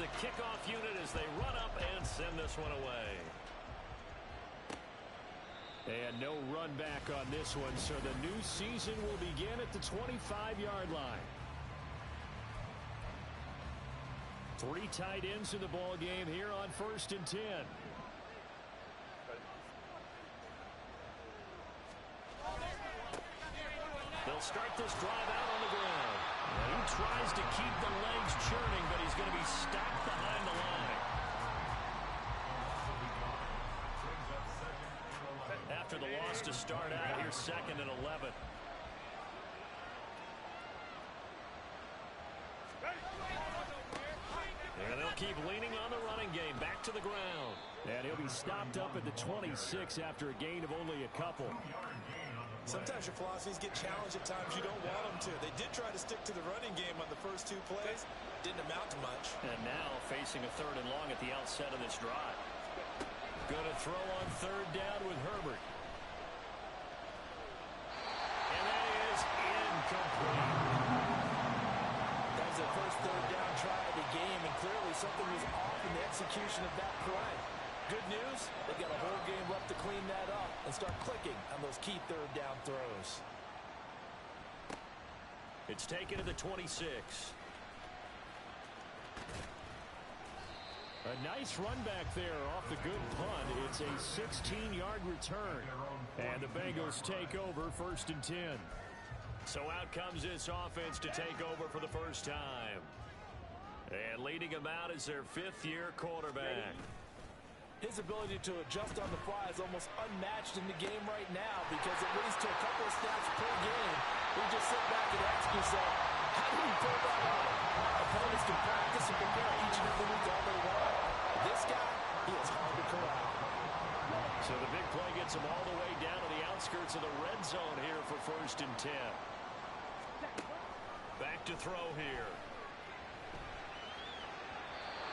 the kickoff unit as they run up and send this one away. And no run back on this one, so the new season will begin at the 25-yard line. 3 tight ends in the ball game here on 1st and 10. They'll start this drive out on the ground. Well, he tries to keep the legs churning, but he's going to be stopped behind the line. After the loss to start out, here's 2nd and 11. And they'll keep leaning on the running game. Back to the ground. And he'll be stopped up at the 26 after a gain of only a couple. Sometimes your philosophies get challenged at times you don't want them to. They did try to stick to the running game on the first 2 plays. Didn't amount to much. And now facing a 3rd and long at the outset of this drive. Going to throw on 3rd down with Herbert. And that is incomplete. That was their first 3rd down try of the game, and clearly something was off in the execution of that play. Good news, they've got a whole game left to clean that up and start clicking on those key 3rd down throws. It's taken to the 26. A nice run back there off the good punt. It's a 16-yard return. And the Bengals take over 1st and 10. So out comes this offense to take over for the first time. And leading them out is their 5th-year quarterback. His ability to adjust on the fly is almost unmatched in the game right now because it leads to a couple of snaps per game. You just sit back and ask yourself, how do you pull that off? Opponents can practice and prepare each and every week all they want. This guy, he is hard to corral. So the big play gets him all the way down to the outskirts of the red zone here for 1st and 10. Back to throw here.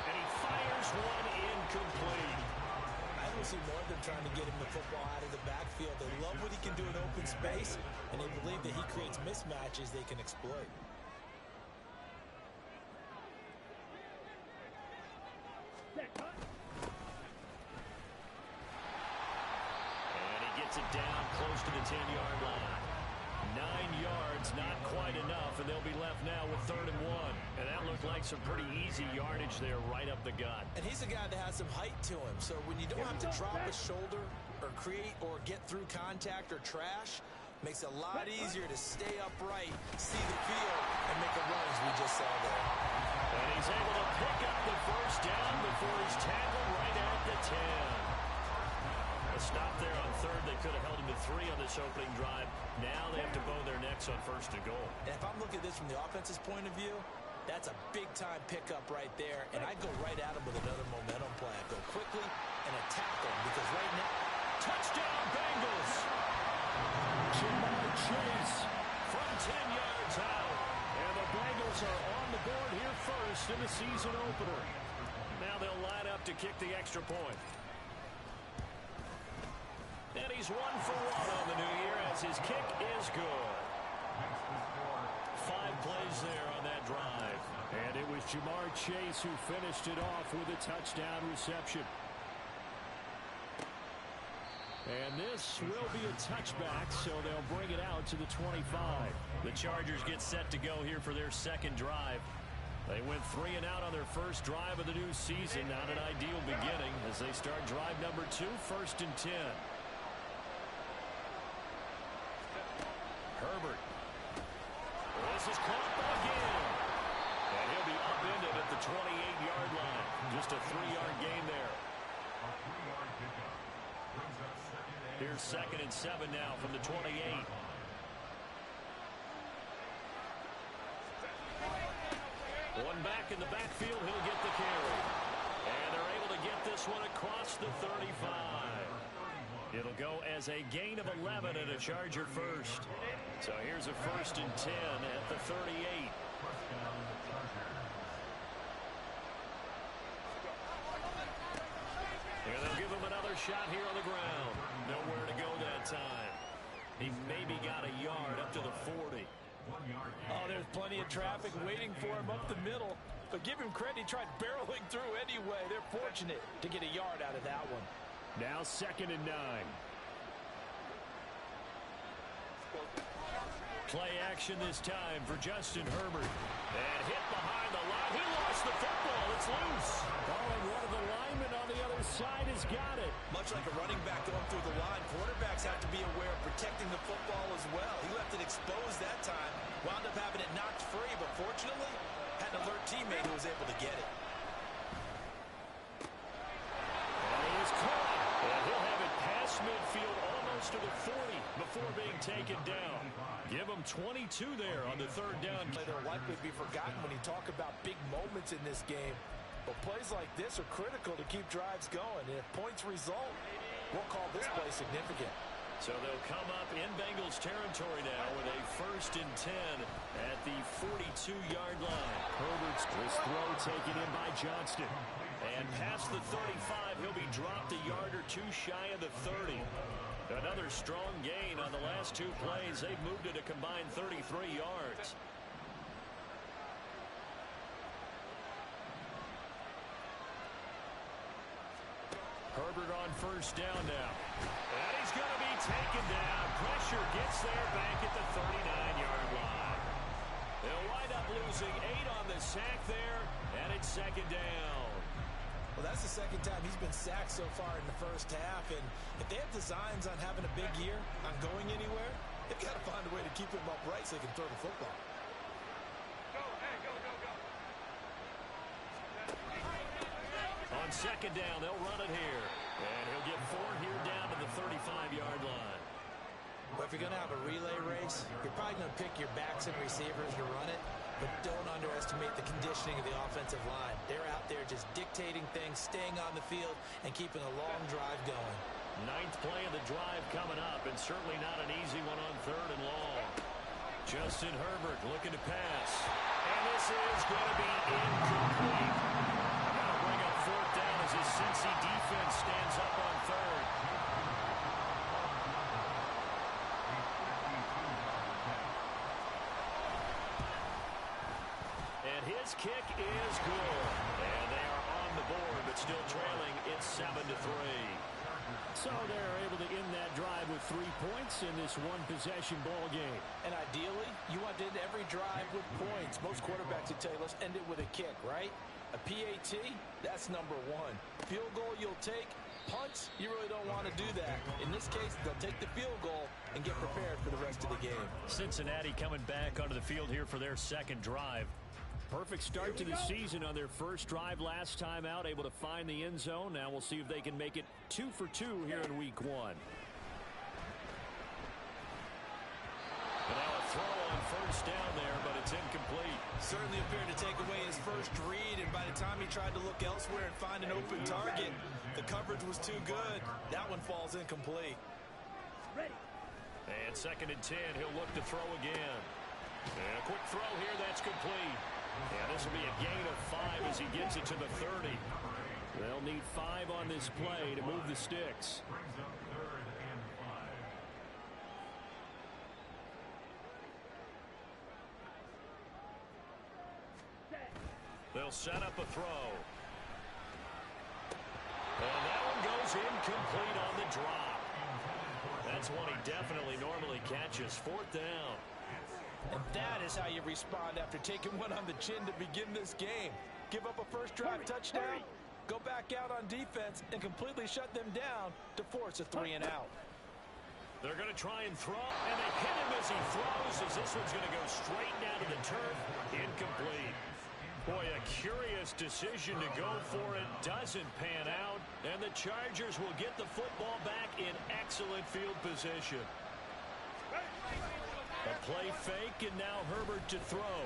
And he fires one incomplete. I don't see more than trying to get him the football out of the backfield. They love what he can do in open space, and they believe that he creates mismatches they can exploit. And he gets it down close to the 10-yard line. 9 yards, not quite enough, and they'll be left now with 3rd and 1. And that looked like some pretty easy yardage there right up the gut. And he's a guy that has some height to him, so when you don't have to drop a shoulder or create or get through contact or trash, makes it a lot easier to stay upright, see the field, and make a run as we just saw there. And he's able to pick up the first down before he's tackled right at the 10. A stop there on 3rd. They could have held him to 3 on this opening drive. Now they have to bow their necks on 1st and goal. And if I'm looking at this from the offense's point of view, that's a big-time pickup right there, and I go right at him with another momentum play. I go quickly and attack him because right now, touchdown Bengals! Jamar Chase From 10 yards out. And the Bengals are on the board here first in the season opener. Now they'll line up to kick the extra point. And he's 1 for 1 on the new year as his kick is good. 5 plays there on that drive. And it was Jamar Chase who finished it off with a touchdown reception. And this will be a touchback, so they'll bring it out to the 25. The Chargers get set to go here for their 2nd drive. They went 3 and out on their first drive of the new season. Not an ideal beginning as they start drive number 2, 1st and 10. Herbert. This is caught again. And he'll be upended at the 28-yard line. Just a 3-yard gain there. Here's 2nd and 7 now from the 28. One back in the backfield, he'll get the carry. And they're able to get this one across the 35. It'll go as a gain of 11 and a Charger first. So here's a 1st and 10 at the 38. And they'll give him another shot here on the ground. Nowhere to go that time. He maybe got a yard up to the 40. Oh, there's plenty of traffic waiting for him up the middle. But give him credit, he tried barreling through anyway. They're fortunate to get a yard out of that one. Now 2nd and 9. Play action this time for Justin Herbert. And hit behind the line. He lost the football. It's loose. Oh, and one of the linemen on the other side has got it. Much like a running back going through the line, quarterbacks have to be aware of protecting the football as well. He left it exposed that time. Wound up having it knocked free, but fortunately, had an alert teammate who was able to get it. And he is caught. And he'll have it past midfield almost to the 40 before being taken down. Give him 22 there on the 3rd down. They'll likely be forgotten when you talk about big moments in this game. But plays like this are critical to keep drives going. And if points result, we'll call this play significant. So they'll come up in Bengals territory now with a 1st and 10 at the 42-yard line. Herbert's throw taken in by Johnston. And past the 35, he'll be dropped a yard or two shy of the 30. Another strong gain on the last 2 plays. They've moved it a combined 33 yards. Herbert on 1st down now. And he's going to be taken down. Pressure gets there back at the 39-yard line. They'll wind up losing 8 on the sack there, and it's 2nd down. Well, that's the 2nd time he's been sacked so far in the 1st half. And if they have designs on having a big year, on going anywhere, they've got to find a way to keep him upright so they can throw the football. On 2nd down, they'll run it here. And he'll get 4 here down to the 35-yard line. Well, if you're going to have a relay race, you're probably going to pick your backs and receivers to run it. But don't underestimate the conditioning of the offensive line. They're out there just dictating things, staying on the field, and keeping a long drive going. 9th play of the drive coming up, and certainly not an easy one on 3rd and long. Justin Herbert looking to pass. And this is going to be incomplete. That'll bring up 4th down as his Cincy defense stands up on 3rd. And his kick is good. And they are on the board, but still trailing. It's 7-3. So they're able to end that drive with 3 points in this one-possession ball game. And ideally, you want to end every drive with points. Most quarterbacks would tell you, let's end it with a kick, right? A PAT, that's number 1. Field goal you'll take. Punts, you really don't want to do that. In this case, they'll take the field goal and get prepared for the rest of the game. Cincinnati coming back onto the field here for their 2nd drive. Perfect start to the season on their 1st drive last time out, able to find the end zone. Now we'll see if they can make it 2 for 2 here in week 1. And now a throw on 1st down there, but it's incomplete. Certainly appeared to take away his first read, and by the time he tried to look elsewhere and find an open target, the coverage was too good. That one falls incomplete. And 2nd and 10, he'll look to throw again. And a quick throw here, that's complete. And this will be a gain of 5 as he gets it to the 30. They'll need 5 on this play to move the sticks. They'll set up a throw. And that one goes incomplete on the drop. That's one he definitely normally catches. 4th down. And that is how you respond after taking one on the chin to begin this game. Give up a 1st drive touchdown, go back out on defense, and completely shut them down to force a 3 and out. They're going to try and throw, and they hit him as he throws, as this one's going to go straight down to the turf. Incomplete. Boy, a curious decision to go for it. Doesn't pan out, and the Chargers will get the football back in excellent field position. A play fake, and now Herbert to throw.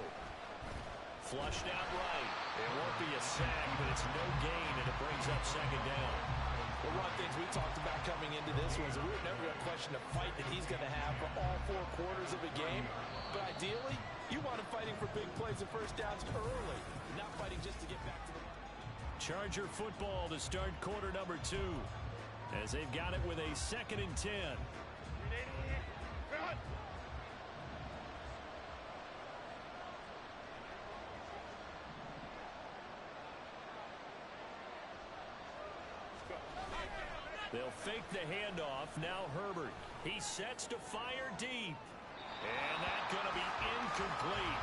Flushed out right. It won't be a sack, but it's no gain, and it brings up 2nd down. Well, one of the things we talked about coming into this was we were never going to question the fight that he's going to have for all 4 quarters of a game. But ideally, you want him fighting for big plays and 1st downs early, not fighting just to get back to the... Charger football to start quarter number 2, as they've got it with a 2nd and 10. They'll fake the handoff. Now Herbert. He sets to fire deep. And that's going to be incomplete.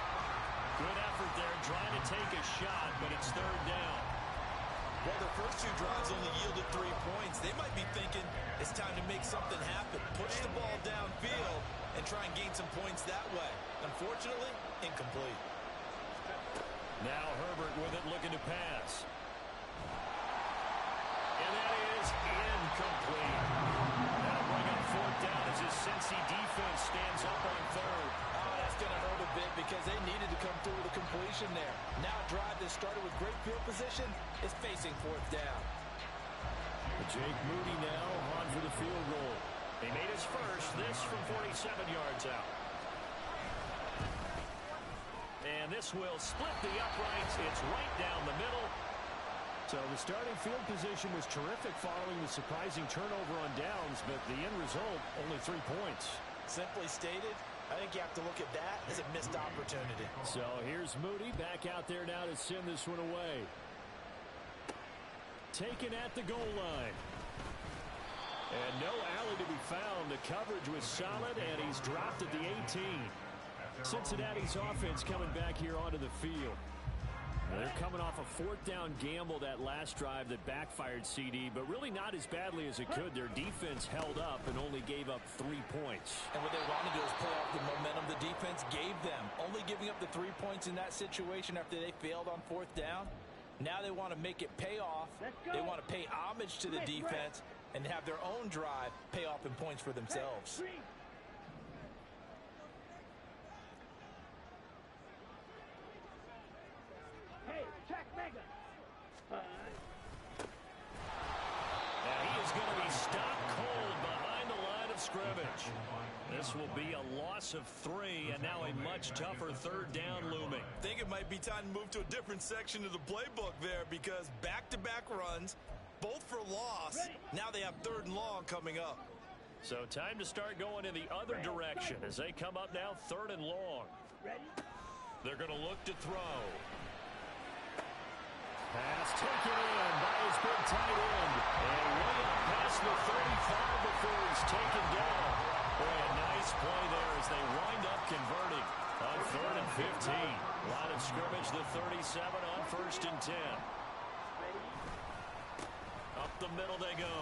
Good effort there trying to take a shot, but it's third down. Well, their first two drives only yielded 3 points. They might be thinking it's time to make something happen. Push the ball downfield and try and gain some points that way. Unfortunately, incomplete. Now Herbert with it, looking to pass. And that is incomplete. That'll bring up fourth down as his Cincy defense stands up on third. Oh, that's going to hurt a bit because they needed to come through with a completion there. Now a drive that started with great field position is facing fourth down. Jake Moody now on for the field goal. He made his first, this from 47 yards out. And this will split the uprights. It's right down the middle. So the starting field position was terrific following the surprising turnover on downs, but the end result, only 3 points. Simply stated, I think you have to look at that as a missed opportunity. So here's Moody back out there now to send this one away. Taken at the goal line. And no alley to be found. The coverage was solid, and he's dropped at the 18. Cincinnati's offense coming back here onto the field. They're coming off a fourth down gamble that last drive that backfired CD, but really not as badly as it could. Their defense held up and only gave up 3 points. And what they want to do is play off the momentum the defense gave them. Only giving up the 3 points in that situation after they failed on fourth down. Now they want to make it pay off. They want to pay homage to the defense and have their own drive pay off in points for themselves. And he is going to be stopped cold behind the line of scrimmage. This will be a loss of 3, and now a much tougher third down looming. I think it might be time to move to a different section of the playbook there because back-to-back runs, both for loss. Now they have third and long coming up. So time to start going in the other direction as they come up now third and long. They're going to look to throw. Pass taken in by his big tight end. And way up past the 35 before he's taken down. Boy, a nice play there as they wind up converting on third and 15. Line of scrimmage, the 37 on first and 10. Up the middle they go.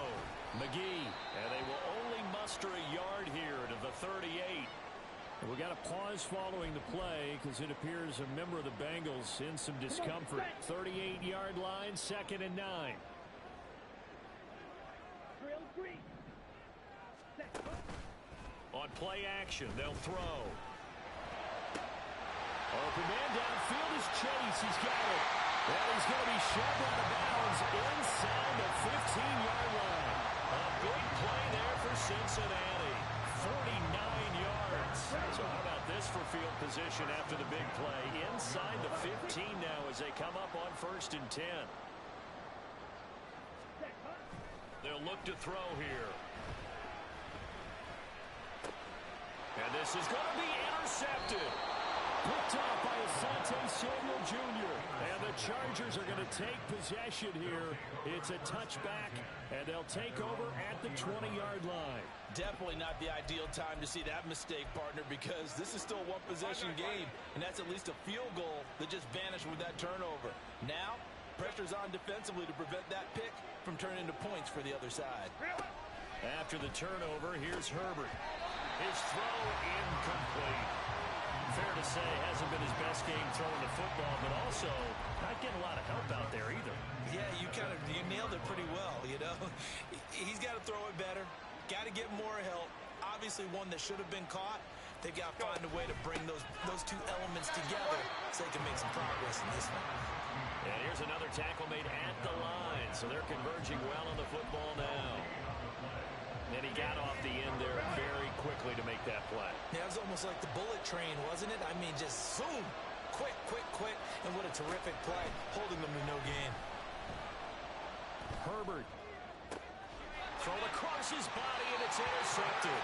McGee, and they will only muster a yard here to the 38. We got a pause following the play because it appears a member of the Bengals in some discomfort. 38-yard line, 2nd and 9. On play action, they'll throw. Open man downfield is Chase. He's got it. And he's going to be shoved out of bounds inside the 15-yard line. A big play there for Cincinnati. 49 yards. So how about this for field position after the big play? Inside the 15 now as they come up on first and 10. They'll look to throw here. And this is going to be intercepted. Picked off by Asante Samuel Jr. And the Chargers are going to take possession here. It's a touchback, and they'll take over at the 20-yard line. Definitely not the ideal time to see that mistake, partner, because this is still a one-possession game, and that's at least a field goal that just vanished with that turnover. Now, pressure's on defensively to prevent that pick from turning into points for the other side. After the turnover, here's Herbert. His throw incomplete. Fair to say, hasn't been his best game throwing the football, but also not getting a lot of help out there either. Yeah, you nailed it pretty well, you know. He's got to throw it better. Got to get more help. Obviously one that should have been caught. They've got to find a way to bring those two elements together so they can make some progress in this one. And here's another tackle made at the line, so they're converging well on the football now. And he got off the end there very quickly to make that play. Yeah, it was almost like the bullet train, wasn't it? I mean, just zoom. Quick, quick, quick. And what a terrific play, holding them to no gain. Herbert. Thrown across his body, and it's intercepted.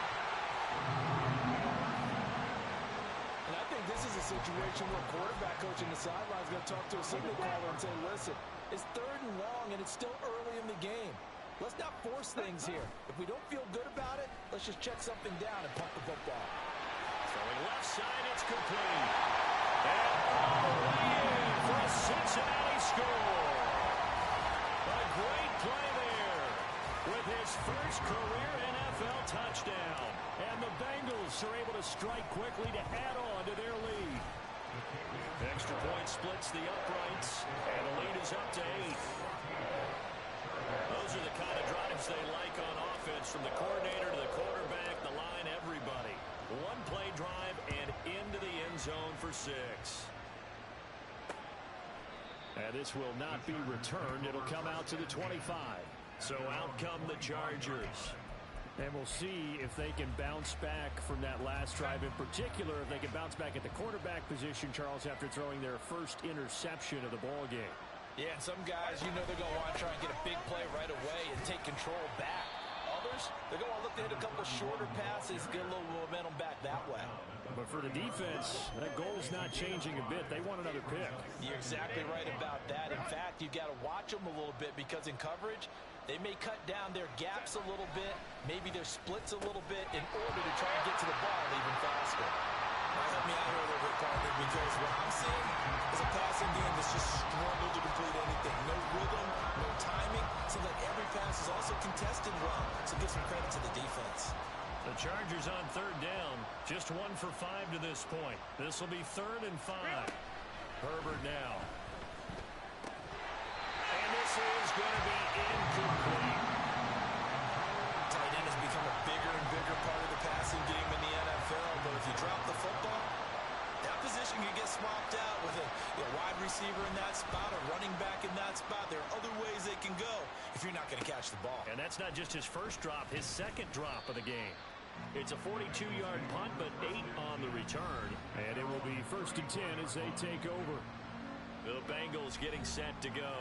And I think this is a situation where quarterback coach in the sideline is going to talk to a signal caller and say, listen, it's third and long, and it's still early in the game. let's not force things here. If we don't feel good about it, let's just check something down and pump the football. Throwing left side, it's complete. And all the way in for a Cincinnati score. A great play there with his first career NFL touchdown. And the Bengals are able to strike quickly to add on to their lead. Extra point splits the uprights, and the lead is up to 8. Those are the kind of drives they like on offense, from the coordinator to the quarterback, the line, everybody. One play drive and into the end zone for 6. And this will not be returned. It'll come out to the 25. So out come the Chargers. And we'll see if they can bounce back from that last drive. In particular, if they can bounce back at the quarterback position, Charles, after throwing their first interception of the ball game. Yeah, and some guys, you know they're going to want to try and get a big play right away and take control back. Others, they're going to look to hit a couple shorter passes, get a little momentum back that way. But for the defense, that goal's not changing a bit. They want another pick. You're exactly right about that. In fact, you've got to watch them a little bit, because in coverage, they may cut down their gaps a little bit, maybe their splits a little bit, in order to try and get to the ball even faster. Now help me out here a little bit, partner, because what I'm seeing is a passing game that's just struggled to complete anything. No rhythm, no timing. Seems like every pass is also contested well, so give some credit to the defense. The Chargers on third down, just 1 for 5 to this point. This will be 3rd and 5. Herbert now. And this is going to be incomplete. Tight end has become a bigger and bigger part of the passing game in the NFL, but if you drop the football, that position can get swapped out with a wide receiver in that spot, a running back in that spot. There are other ways they can go if you're not going to catch the ball. And that's not just his first drop, his second drop of the game. It's a 42-yard punt, but 8 on the return. And it will be 1st and 10 as they take over. The Bengals getting set to go.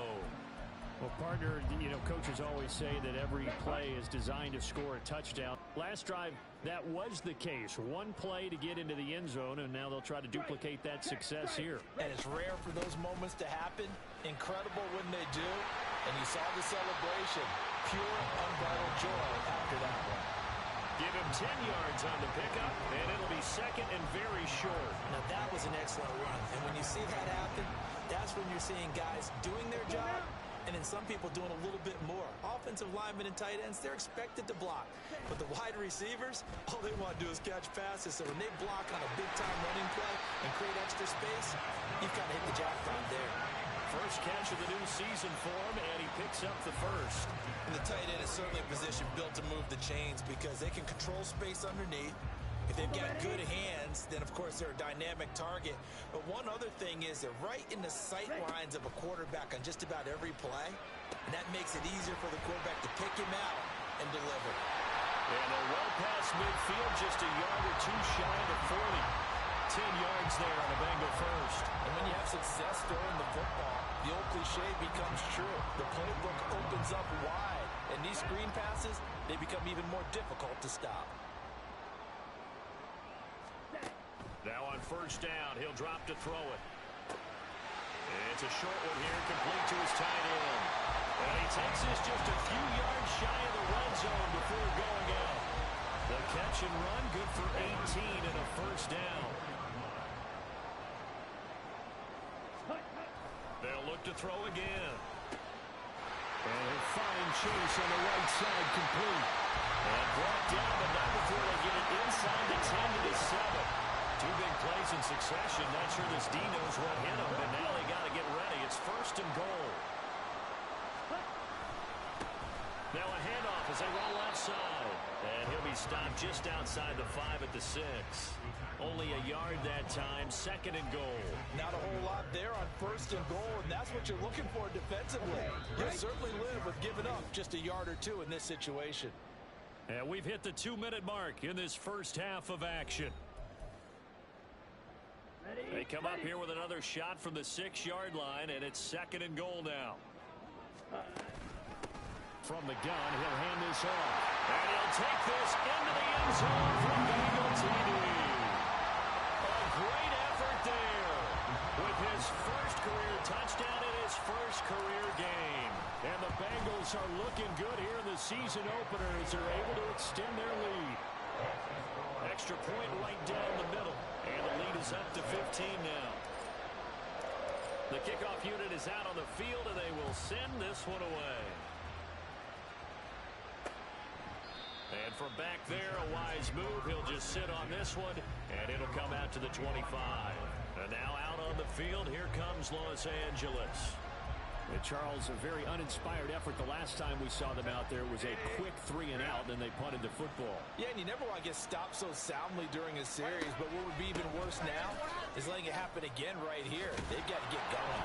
Well, partner, you know, coaches always say that every play is designed to score a touchdown. Last drive, that was the case. One play to get into the end zone, and now they'll try to duplicate that success here. And it's rare for those moments to happen. Incredible when they do. And you saw the celebration. Pure, unbridled joy after that one. Give him 10 yards on the pickup, and it'll be 2nd and very short. Now that was an excellent run, and when you see that happen, that's when you're seeing guys doing their job, and then some people doing a little bit more. Offensive linemen and tight ends, they're expected to block. But the wide receivers, all they want to do is catch passes. So when they block on a big-time running play and create extra space, you've got to hit the jackpot there. First catch of the new season for him, and he picks up the first. And the tight end is certainly a position built to move the chains, because they can control space underneath. If they've got good hands, then, of course, they're a dynamic target. But one other thing is they're right in the sight lines of a quarterback on just about every play. And that makes it easier for the quarterback to pick him out and deliver. And they're well past midfield, just a yard or two shy of 40. 10 yards there on the Bengal first. And when you have success throwing the football, the old cliche becomes true. The playbook opens up wide. And these screen passes, they become even more difficult to stop. Now on first down, he'll drop to throw it. It's a short one here, complete to his tight end. And he takes this just a few yards shy of the red zone before going out. The catch and run, good for 18 and a first down. They'll look to throw again. And a fine chase on the right side, complete. And brought down, but not before they get it inside the 10 to the 7. 2 big plays in succession. Not sure this D knows what hit him, but now they got to get ready. It's 1st and goal. Now a handoff as they roll left side. And he'll be stopped just outside the 5 at the 6. Only a yard that time, 2nd and goal. Not a whole lot there on 1st and goal, and that's what you're looking for defensively. You'll certainly live with giving up just a yard or two in this situation. And we've hit the 2-minute mark in this first half of action. They come up here with another shot from the 6-yard line, and it's 2nd and goal now. From the gun, he'll hand this off. And he'll take this into the end zone from Bengal TD. A great effort there with his first career touchdown in his first career game. And the Bengals Bengals are looking good here in the season opener as they're able to extend their lead. Extra point right down the middle. And the lead is up to 15 now. The kickoff unit is out on the field, and they will send this one away. And from back there, a wise move. He'll just sit on this one, and it'll come out to the 25. And now out on the field, here comes Los Angeles. And Charles, a very uninspired effort the last time we saw them out there was a quick 3 and out, then they punted the football. Yeah, and you never want to get stopped so soundly during a series, but what would be even worse now is letting it happen again right here. They've got to get going.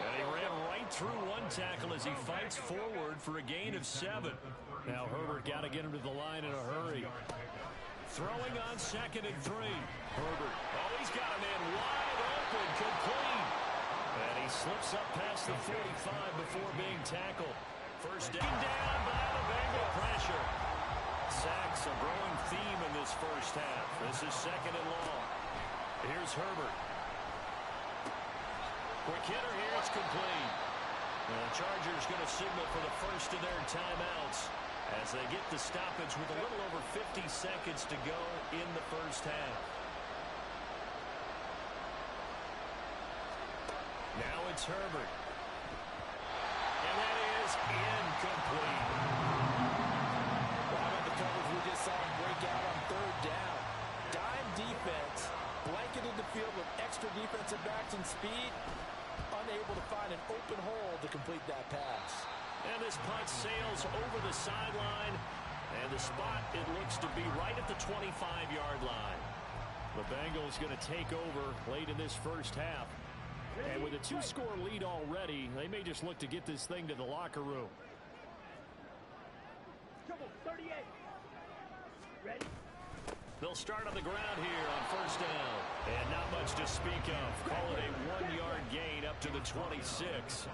And he ran right through one tackle as he fights forward for a gain of 7. Now Herbert got to get him to the line in a hurry. Throwing on 2nd and 3. Herbert. Oh, he's got a man wide open, complete. And he slips up past the 45 before being tackled. First down by the Bengal pressure. Sacks a growing theme in this first half. This is 2nd and long. Here's Herbert. Quick hitter here, it's complete. And the Chargers going to signal for the first of their timeouts as they get the stoppage with a little over 50 seconds to go in the first half. Now it's Herbert. And that is incomplete. Wow, about the coverage we just saw him break out on 3rd down. Dime defense, blanketed the field with extra defensive backs and speed, unable to find an open hole to complete that pass. And this punt sails over the sideline. And the spot, it looks to be right at the 25-yard line. The Bengals going to take over late in this first half. And with a 2-score lead already, they may just look to get this thing to the locker room. Trouble, 38. Ready? They'll start on the ground here on first down. And not much to speak of. Call it a 1-yard gain up to the 26.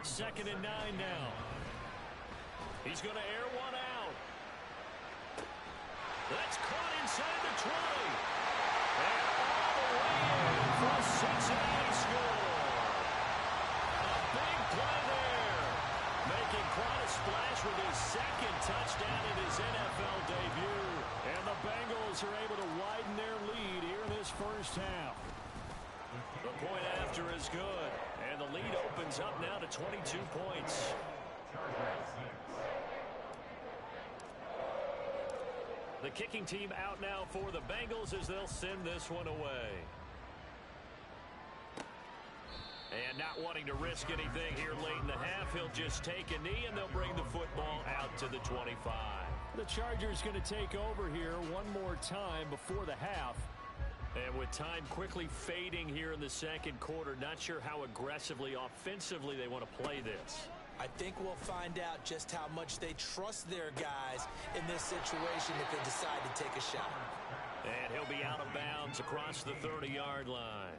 2nd and 9 now. He's going to air one out. That's caught inside the 20. And all the way in for a Cincinnati score. A big play there. Making quite a splash with his 2nd touchdown in his NFL debut. And the Bengals are able to widen their lead here in this first half. The point after is good. And the lead opens up now to 22 points. The kicking team out now for the Bengals as they'll send this one away. And not wanting to risk anything here late in the half, he'll just take a knee and they'll bring the football out to the 25. The Chargers going to take over here one more time before the half. And with time quickly fading here in the 2nd quarter, not sure how aggressively, offensively they want to play this. I think we'll find out just how much they trust their guys in this situation if they decide to take a shot. And he'll be out of bounds across the 30-yard line.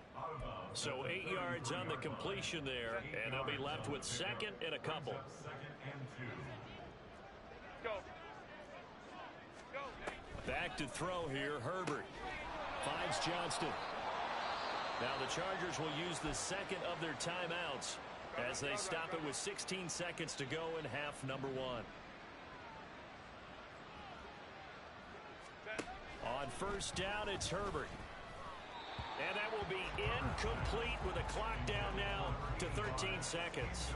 So 8 yards on the completion there, and they'll be left with 2nd and a couple. Go. Back to throw here, Herbert. Finds Johnston. Now the Chargers will use the 2nd of their timeouts as they stop it with 16 seconds to go in half number 1. On first down, it's Herbert. And that will be incomplete with a clock down now to 13 seconds.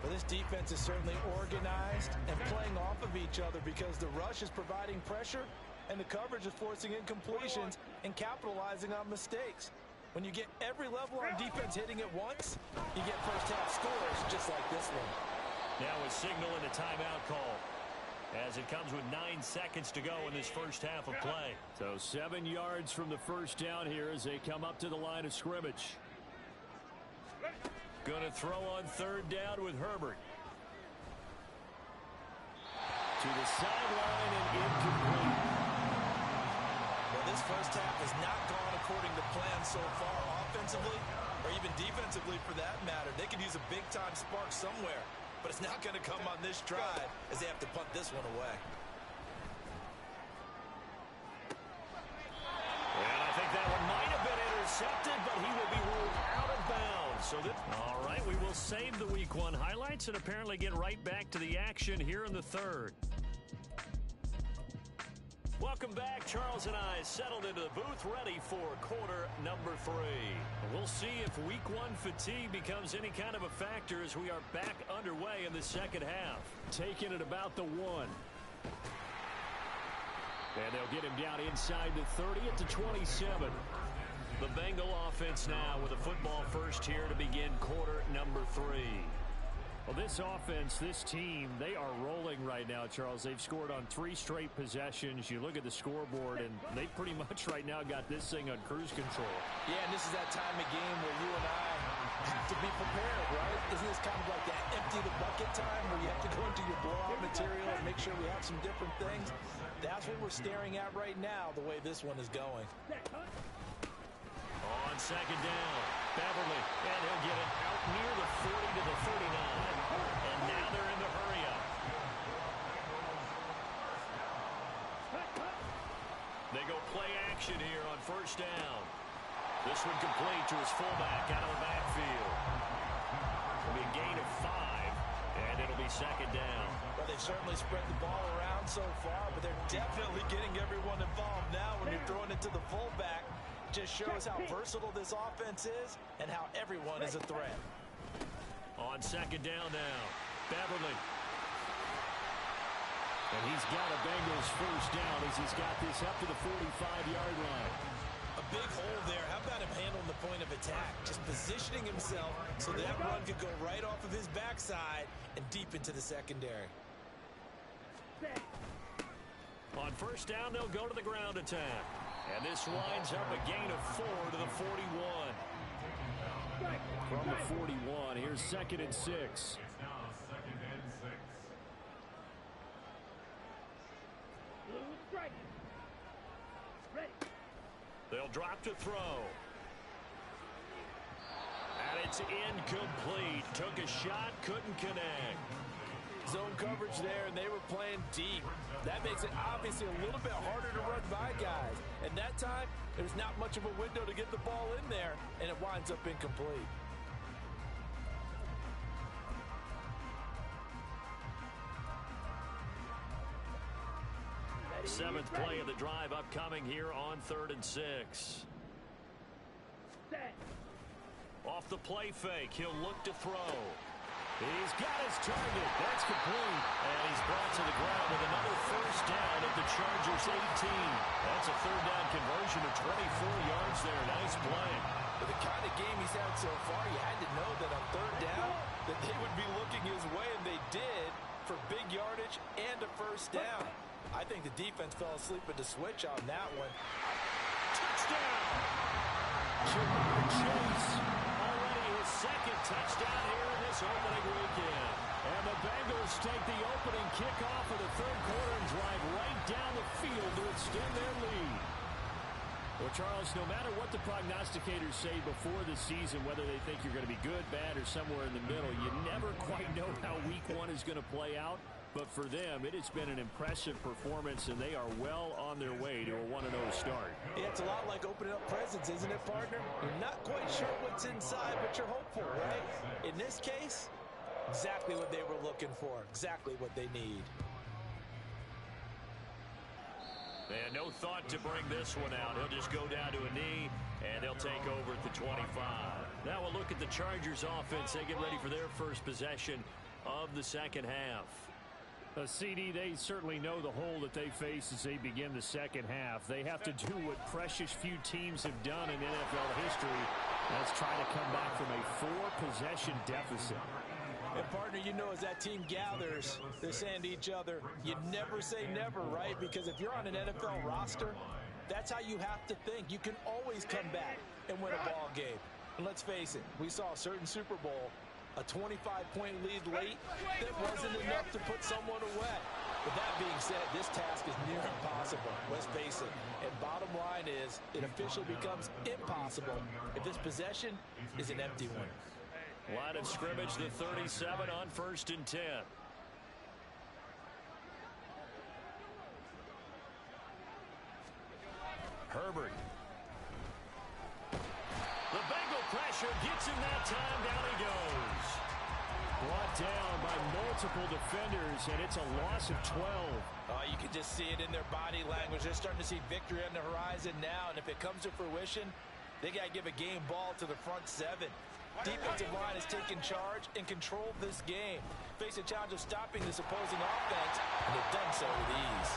Well, this defense is certainly organized and playing off of each other because the rush is providing pressure and the coverage is forcing incompletions and capitalizing on mistakes. When you get every level on defense hitting at once, you get first half scores just like this one. Now a signal and a timeout call as it comes with 9 seconds to go in this first half of play. So 7 yards from the first down here as they come up to the line of scrimmage. Going to throw on 3rd down with Herbert. To the sideline and incomplete. Well, this first half has not gone according to plan so far offensively or even defensively for that matter. They could use a big-time spark somewhere, but it's not going to come on this drive as they have to punt this one away. And I think that one might have been intercepted, but he will be ruled out of bounds. All right, we will save the Week 1 highlights and apparently get right back to the action here in the third. Welcome back. Charles and I settled into the booth, ready for quarter number 3. We'll see if Week 1 fatigue becomes any kind of a factor as we are back underway in the second half. Taking it about the 1. And they'll get him down inside the 30 at the 27. The Bengal offense now with a football first here to begin quarter number 3. Well, this offense, this team, they are rolling right now, Charles. They've scored on 3 straight possessions. You look at the scoreboard, and they pretty much right now got this thing on cruise control. Yeah, and this is that time of game where you and I have to be prepared, right? Isn't this kind of like that empty the bucket time where you have to go into your blowout material and make sure we have some different things? That's what we're staring at right now, the way this one is going. On second down, Beverly, and he'll get it out near the 40 to the 39. And now they're in the hurry-up. They go play action here on first down. This one complete to his fullback out of the backfield. It'll be a gain of 5, and it'll be second down. Well, they've certainly spread the ball around so far, but they're definitely getting everyone involved now when you're throwing it to the fullback. Just shows how versatile this offense is and how everyone is a threat. On second down now, Beverly. And he's got a Bengals first down as he's got this up to the 45-yard line. A big hole there. How about him handling the point of attack? Just positioning himself so that run could go right off of his backside and deep into the secondary. On first down, they'll go to the ground attack. And this winds up a gain of 4 to the 41. From the 41, here's second and 6. They'll drop to throw. And it's incomplete. Took a shot, couldn't connect. Zone coverage there, and they were playing deep. That makes it obviously a little bit harder to run by guys. And that time, there's not much of a window to get the ball in there, and it winds up incomplete. Seventh play of the drive upcoming here on 3rd and 6. Off the play fake, he'll look to throw. He's got his target. That's complete. And he's brought to the ground with another first down at the Chargers 18. That's a third down conversion of 24 yards there. Nice play. With the kind of game he's had so far, you had to know that on third down that they would be looking his way, and they did, for big yardage and a first down. I think the defense fell asleep at the switch on that one. Touchdown! Jamar Chase. Already his second touchdown here in this opening weekend. And the Bengals take the opening kickoff of the third quarter and drive right down the field to extend their lead. Well, Charles, no matter what the prognosticators say before the season, whether they think you're going to be good, bad, or somewhere in the middle, you never quite know how week 1 is going to play out. But for them, it has been an impressive performance, and they are well on their way to a 1-0 start. Yeah, it's a lot like opening up presents, isn't it, partner? You're not quite sure what's inside, but you're hopeful, right? In this case, exactly what they were looking for, exactly what they need. And no thought to bring this one out. He'll just go down to a knee, and they'll take over at the 25. Now we'll look at the Chargers offense. They get ready for their first possession of the second half. CD, they certainly know the hole that they face as they begin the second half. They have to do what precious few teams have done in NFL history. That's try to come back from a 4-possession deficit. And, partner, you know, as that team gathers, they're saying to each other, you never say never, right? Because if you're on an NFL roster, that's how you have to think. You can always come back and win a ball game. And let's face it, we saw a certain Super Bowl, a 25-point lead late that wasn't enough to put someone away. But that being said, this task is near impossible. Let's face it. And bottom line is, it officially becomes impossible if this possession is an empty one. Line of scrimmage, the 37 on 1st and 10. Herbert. The Bengal pressure gets missing that time. Down he goes. Brought down by multiple defenders, and it's a loss of 12. You can just see it in their body language. They're starting to see victory on the horizon now, and if it comes to fruition, they got to give a game ball to the front seven. Defensive line has taken charge and controlled this game. Face a challenge of stopping this opposing offense, and they've done so with ease.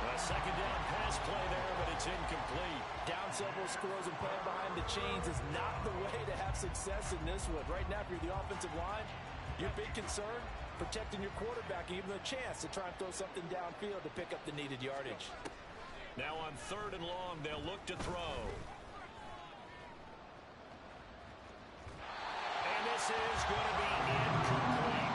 A second down pass play there, but it's incomplete. Down several scores and playing behind the chains is not the way to have success in this one. Right now, if you're the offensive line, your big concern, protecting your quarterback and giving them a chance to try and throw something downfield to pick up the needed yardage. Now on 3rd and long, they'll look to throw. And this is going to be incomplete.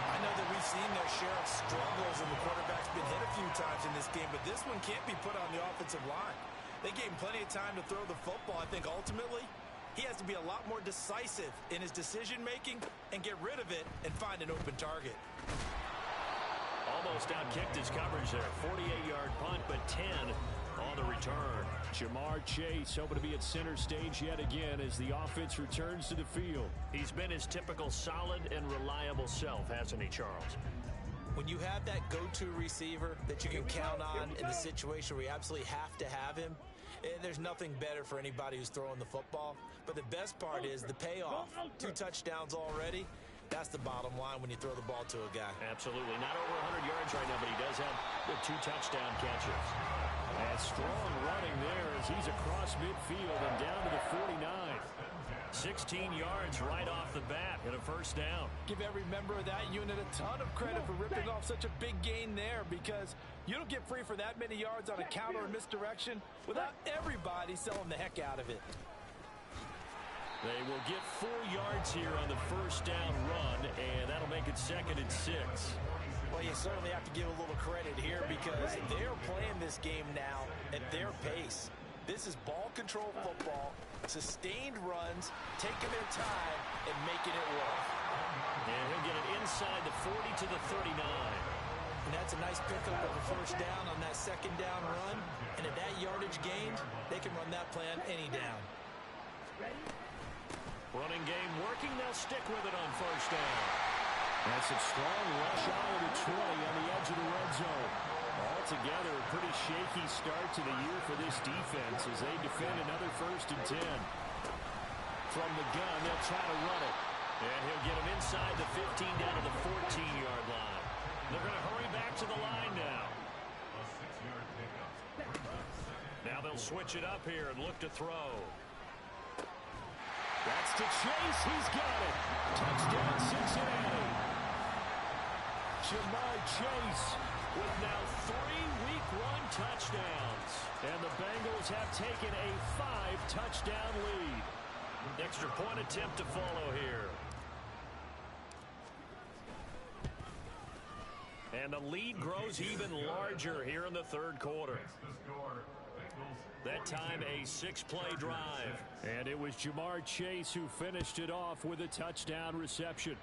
I know that we've seen their share of struggles, and the quarterback's been hit a few times in this game, but this one can't be put on the offensive line. They gave him plenty of time to throw the football. I think ultimately he has to be a lot more decisive in his decision-making and get rid of it and find an open target. Almost outkicked his coverage there. 48-yard punt, but 10 on the return. Jamar Chase hoping to be at center stage yet again as the offense returns to the field. He's been his typical solid and reliable self, hasn't he, Charles? When you have that go-to receiver that you can count on in the situation where you absolutely have to have him, there's nothing better for anybody who's throwing the football. But the best part is the payoff. 2 touchdowns already. That's the bottom line when you throw the ball to a guy. Absolutely. Not over 100 yards right now, but he does have the 2 touchdown catches. And strong running there as he's across midfield and down to the 49. 16 yards right off the bat and a first down. Give every member of that unit a ton of credit for ripping off such a big gain there, because you don't get free for that many yards on a counter or misdirection without everybody selling the heck out of it. They will get 4 yards here on the first down run, and that'll make it 2nd and 6. Well, you certainly have to give a little credit here because they're playing this game now at their pace. This is ball control football, sustained runs, taking their time, and making it work. And he'll get it inside the 40 to the 39. And that's a nice pickup of a first down on that 2nd down run. And at that yardage gained, they can run that play on any down. Running game working. They'll stick with it on first down. That's a strong rush out of the 20 on the edge of the red zone. Altogether, a pretty shaky start to the year for this defense as they defend another 1st and 10. From the gun, they'll try to run it. And he'll get him inside the 15 down to the 14-yard line. They're going to hurry back to the line now. Now they'll switch it up here and look to throw. That's to Chase. He's got it. Touchdown, Cincinnati. Jamar Chase with now 3 Week 1 touchdowns. And the Bengals have taken a 5-touchdown lead. Extra point attempt to follow here. And the lead grows even larger here in the 3rd quarter. That time a 6-play drive. And it was Jamar Chase who finished it off with a touchdown reception.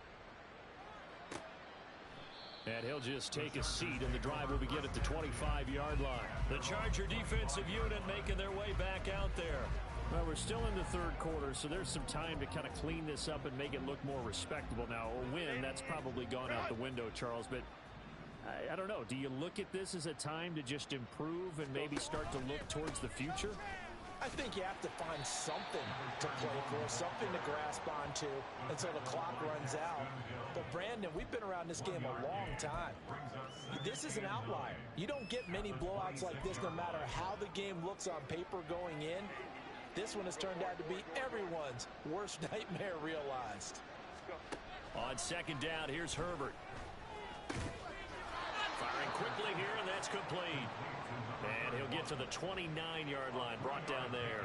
And he'll just take a seat, and the drive will begin at the 25-yard line. The Charger defensive unit making their way back out there. Well, we're still in the 3rd quarter, so there's some time to kind of clean this up and make it look more respectable. Now, a win, that's probably gone out the window, Charles, but I don't know. Do you look at this as a time to just improve and maybe start to look towards the future? I think you have to find something to play for, something to grasp onto until the clock runs out. But, Brandon, we've been around this game a long time. This is an outlier. You don't get many blowouts like this no matter how the game looks on paper going in. This one has turned out to be everyone's worst nightmare realized. On 2nd down, here's Herbert. Firing quickly here, and that's complete. And he'll get to the 29-yard line, brought down there.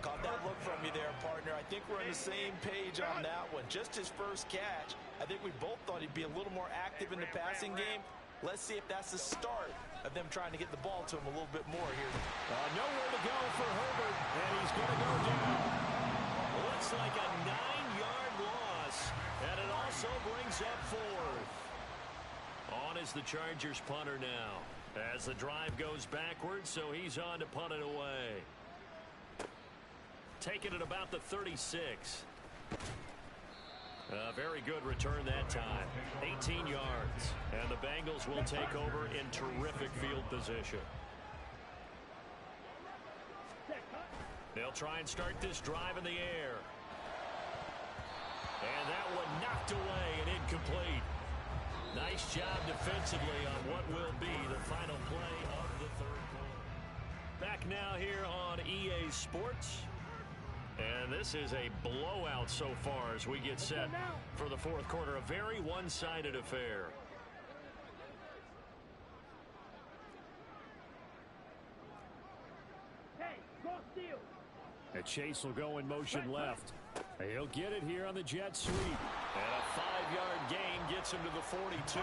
Caught that look from you there, partner. I think we're on the same page on that one. Just his first catch. I think we both thought he'd be a little more active in the passing game. Let's see if that's the start of them trying to get the ball to him a little bit more here. Nowhere to go for Herbert, and he's going to go down. Looks like a 9-yard loss, and it also brings up 4th. On is the Chargers punter now, as the drive goes backwards, so he's on to punt it away. take it at about the 36. A very good return that time. 18 yards. And the Bengals will take over in terrific field position. They'll try and start this drive in the air. And that one knocked away and incomplete. Nice job defensively on what will be the final play of the third quarter. Back now here on EA Sports. And this is a blowout so far as we get set for the fourth quarter. A very one-sided affair. Hey, cross field. And Chase will go in motion left. He'll get it here on the jet sweep. And a 5-yard gain gets him to the 42.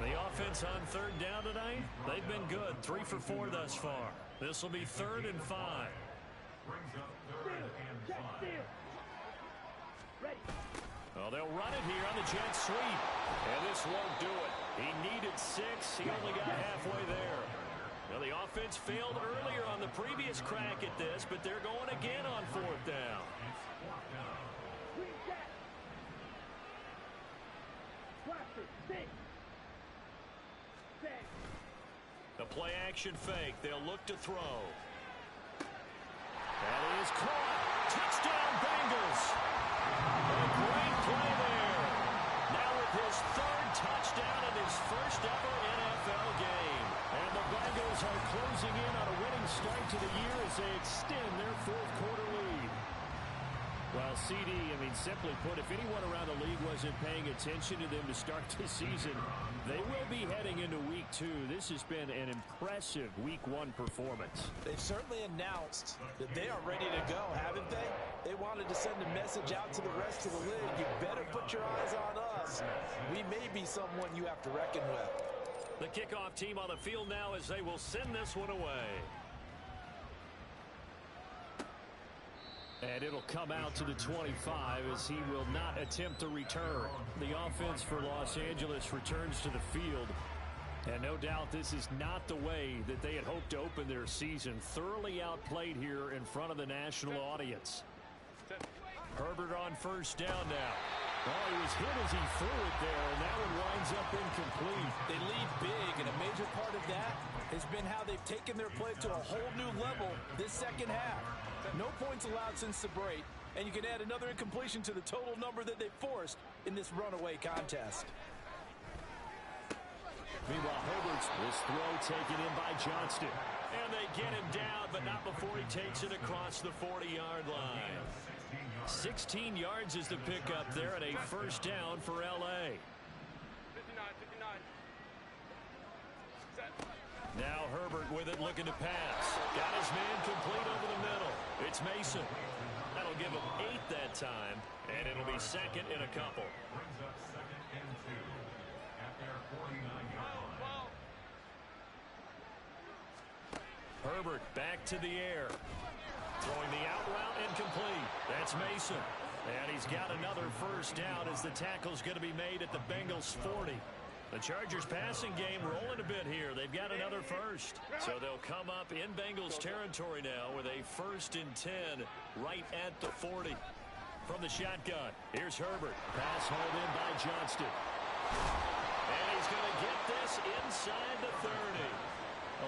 The offense on third down tonight, they've been good. 3 for 4 thus far. This will be 3rd and 5. Well, they'll run it here on the jet sweep. And this won't do it. He needed 6. He only got halfway there. Now, the offense failed earlier on the previous crack at this, but they're going again on 4th down. The play-action fake. They'll look to throw. That is caught. Touchdown, Bengals. A great play there. Now with his 3rd touchdown in his first ever NFL game. And the Bengals are closing in on a winning start to the year as they extend their fourth quarter lead. Well, CD, simply put, if anyone around the league wasn't paying attention to them to start this season, they will be heading into week 2. This has been an impressive week 1 performance. They've certainly announced that they are ready to go, haven't they? They wanted to send a message out to the rest of the league. You better put your eyes on us. We may be someone you have to reckon with. The kickoff team on the field now as they will send this one away. And it'll come out to the 25 as he will not attempt to return. The offense for Los Angeles returns to the field. And no doubt this is not the way that they had hoped to open their season. Thoroughly outplayed here in front of the national audience. Herbert on first down now. Oh, he was hit as he threw it there, and that one winds up incomplete. They lead big, and a major part of that has been how they've taken their play to a whole new level this second half. No points allowed since the break, and you can add another incompletion to the total number that they forced in this runaway contest. Meanwhile, Herbert's this throw taken in by Johnston. And they get him down, but not before he takes it across the 40-yard line. 16 yards is the pickup there and a first down for L.A. 59. Now Herbert with it looking to pass. Got his man complete over the middle. It's Mason. That'll give him 8 that time, and it'll be 2nd and a couple. Herbert back to the air. Throwing the out route incomplete. That's Mason. And he's got another first down as the tackle's going to be made at the Bengals 40. The Chargers passing game rolling a bit here. They've got another first. So they'll come up in Bengals territory now with a 1st and 10 right at the 40. From the shotgun, here's Herbert. Pass hauled in by Johnston. And he's going to get this inside the 30.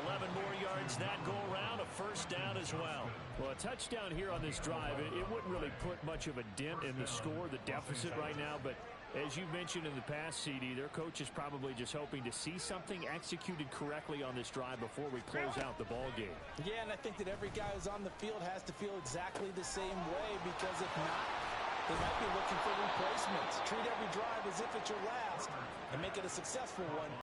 11 more yards that go around, a first down as well. Well, a touchdown here on this drive, it wouldn't really put much of a dent in the score, the deficit right now, but as you mentioned in the past, CD, their coach is probably just hoping to see something executed correctly on this drive before we close out the ball game. Yeah, and I think that every guy who's on the field has to feel exactly the same way, because if not, they might be looking for replacements. Treat every drive as if it's your last and make it a successful one.